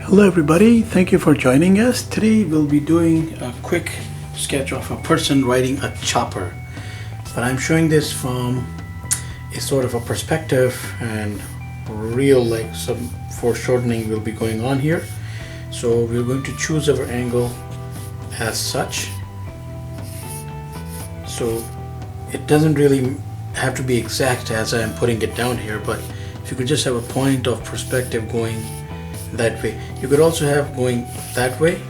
Hello everybody, thank you for joining us. Today we'll be doing a quick sketch of a person riding a chopper. But I'm showing this from a sort of a perspective and real, like some foreshortening will be going on here. So we're going to choose our angle as such. So it doesn't really have to be exact as I am putting it down here, but if you could just have a point of perspective going that way. You could also have going that way.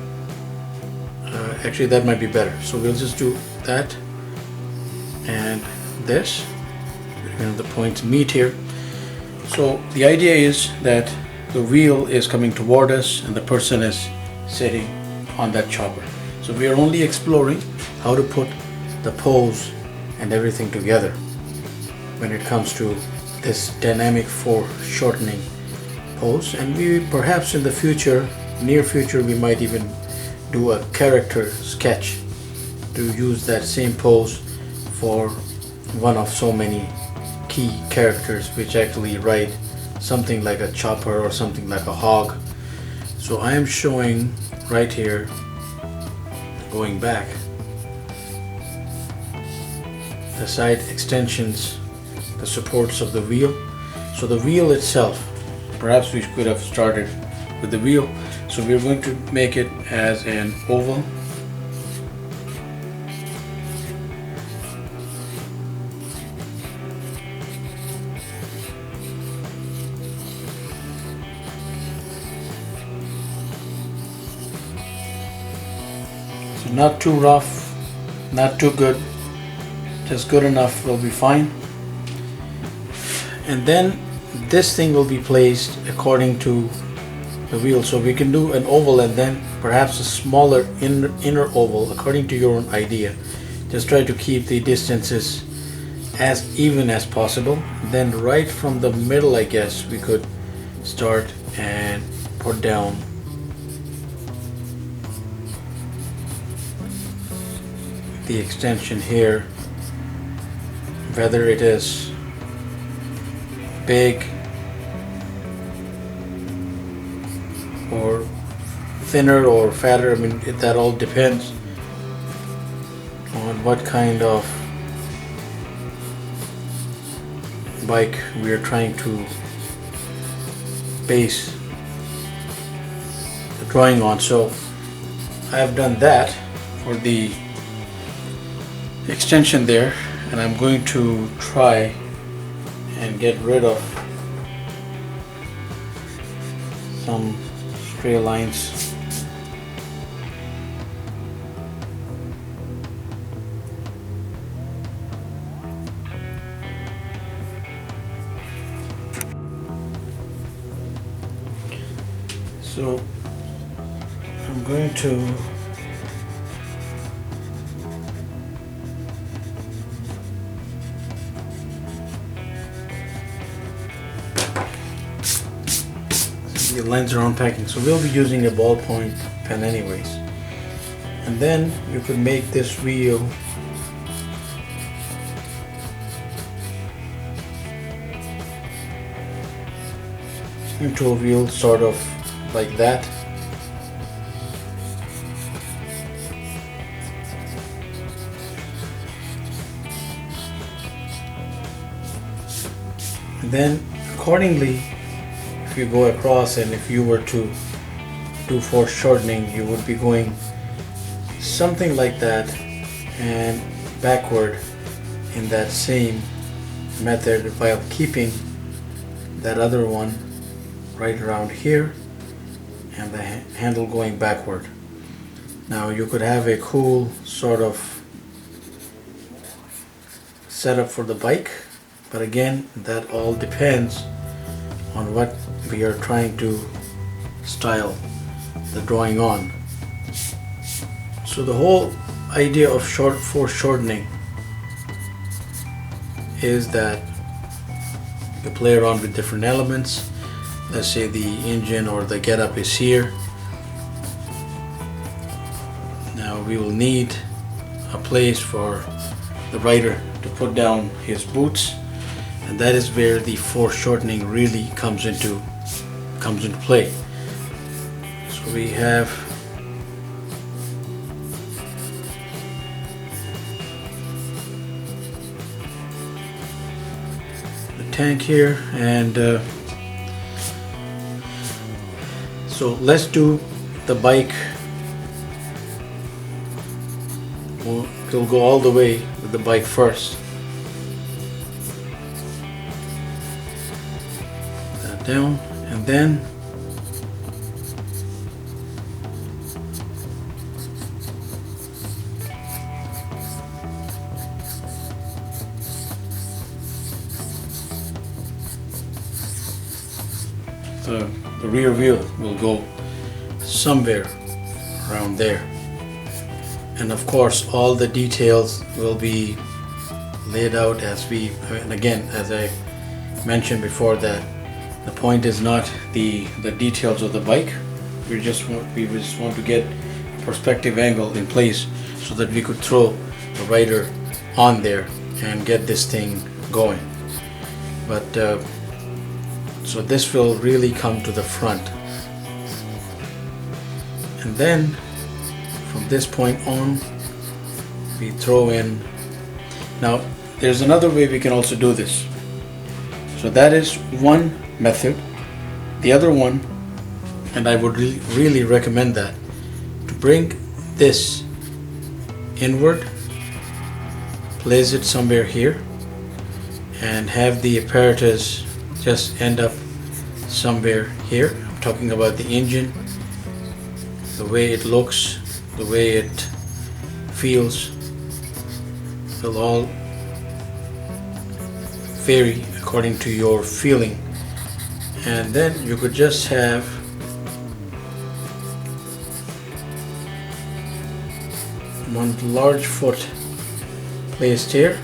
Actually that might be better. So we'll just do that and this. The points meet here. So the idea is that the wheel is coming toward us and the person is sitting on that chopper. So we are only exploring how to put the pose and everything together when it comes to this dynamic foreshortening pose. And we perhaps in the future, near future, we might even do a character sketch to use that same pose for one of so many key characters which actually ride something like a chopper or something like a hog. So I am showing right here, going back, the side extensions, the supports of the wheel. So the wheel itself, perhaps we could have started with the wheel. So we're going to make it as an oval. So not too rough, not too good, just good enough will be fine. And then this thing will be placed according to the wheel. So we can do an oval and then perhaps a smaller inner oval according to your own idea. Just try to keep the distances as even as possible. Then right from the middle, I guess we could start and put down the extension here, whether it is big or thinner or fatter. I mean, that all depends on what kind of bike we are trying to base the drawing on. So I have done that for the extension there, and I'm going to try and get rid of some stray lines. So I'm going to the lines are unpacking, so we'll be using a ballpoint pen anyways. And then you could make this wheel into a wheel sort of like that. And then accordingly, if you go across and if you were to do foreshortening, you would be going something like that and backward in that same method while keeping that other one right around here and the handle going backward. Now you could have a cool sort of setup for the bike, but again that all depends on what we are trying to style the drawing on. So the whole idea of foreshortening is that you play around with different elements. Let's say the engine or the getup is here. Now we will need a place for the rider to put down his boots, and that is where the foreshortening really comes into play. So we have the tank here, and so let's do the bike. We'll go all the way with the bike first. That down, and then the rear wheel will go somewhere around there. And of course all the details will be laid out as and again, as I mentioned before, that the point is not the details of the bike. We just want to get a perspective angle in place so that we could throw the rider on there and get this thing going. But so this will really come to the front, and then from this point on we throw in. Now there's another way we can also do this. So that is one method. The other one, and I would really recommend that, to bring this inward, place it somewhere here, and have the apparatus just end up somewhere here. I'm talking about the engine, the way it looks, the way it feels will all vary according to your feeling. And then you could just have one large foot placed here,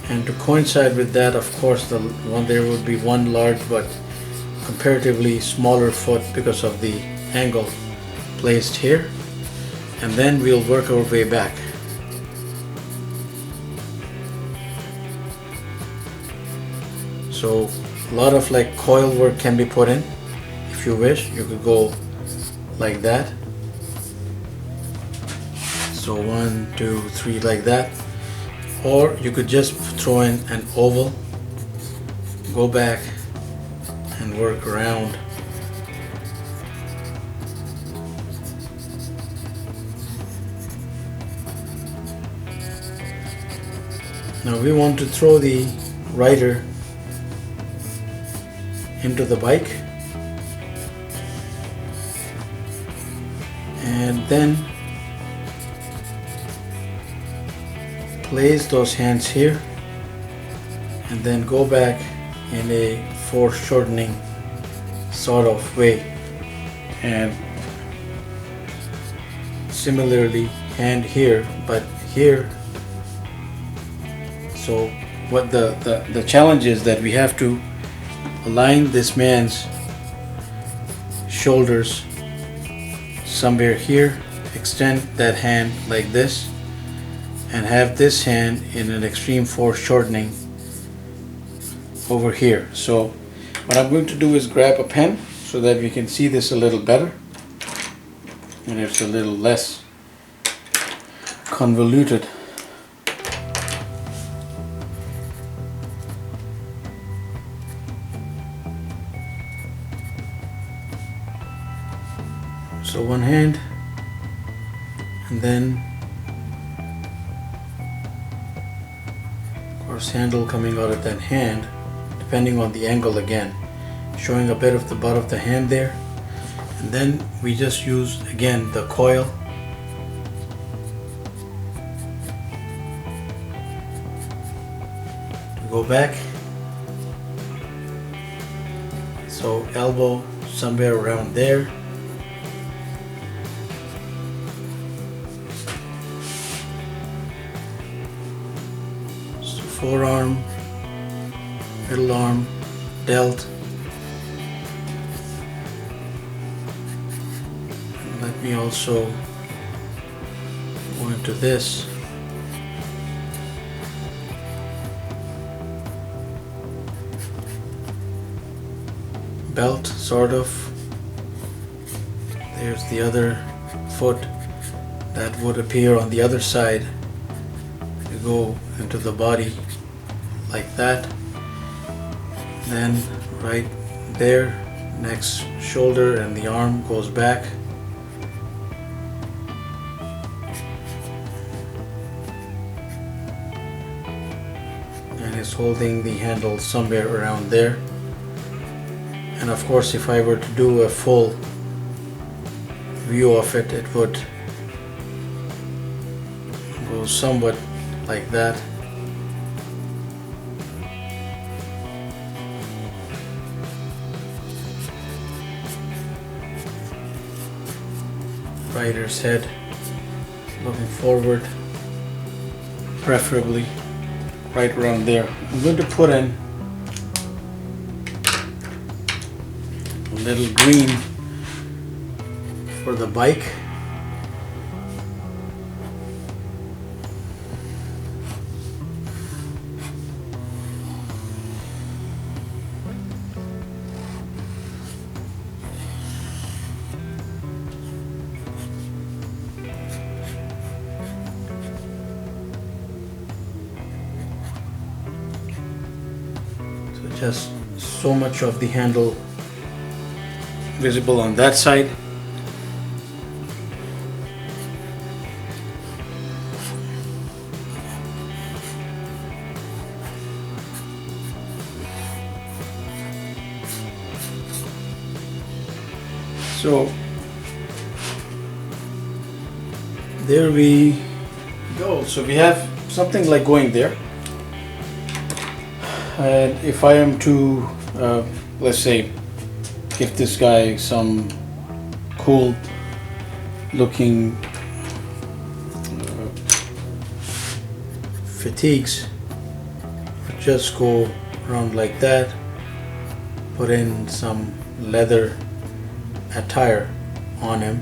and to coincide with that, of course, there would be one large but comparatively smaller foot because of the angle placed here, and then we'll work our way back. So a lot of like coil work can be put in. If you wish, you could go like that. So 1, 2, 3 like that. Or you could just throw in an oval, go back and work around. Now we want to throw the rider into the bike, and then place those hands here, and then go back in a foreshortening sort of way, and similarly hand here, but here. So what the challenge is that we have to align this man's shoulders somewhere here, extend that hand like this, and have this hand in an extreme foreshortening over here. So what I'm going to do is grab a pen so that we can see this a little better and it's a little less convoluted. So one hand, and then of course handle coming out of that hand, depending on the angle again, showing a bit of the butt of the hand there, and then we just use again the coil to go back. So elbow somewhere around there. Forearm, middle arm, delt. And let me also go into this. Belt, sort of. There's the other foot that would appear on the other side. You go into the body like that. Then right there, next shoulder and the arm goes back. And it's holding the handle somewhere around there. And of course, if I were to do a full view of it, it would go somewhat like that. Rider's head looking forward, preferably right around there. I'm going to put in a little green for the bike. Just so much of the handle visible on that side. So there we go. So we have something like going there. And if I am to, let's say, give this guy some cool looking fatigues, just go around like that, put in some leather attire on him.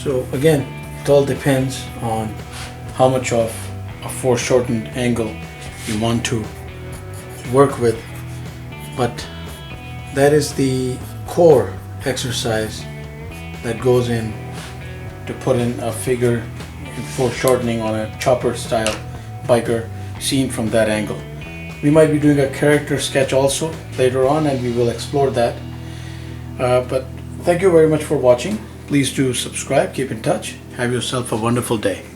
So again, it all depends on how much of a foreshortened angle you want to work with, but that is the core exercise that goes in to put in a figure in foreshortening on a chopper style biker seen from that angle. We might be doing a character sketch also later on, and we will explore that. But thank you very much for watching. Please do subscribe, keep in touch. Have yourself a wonderful day.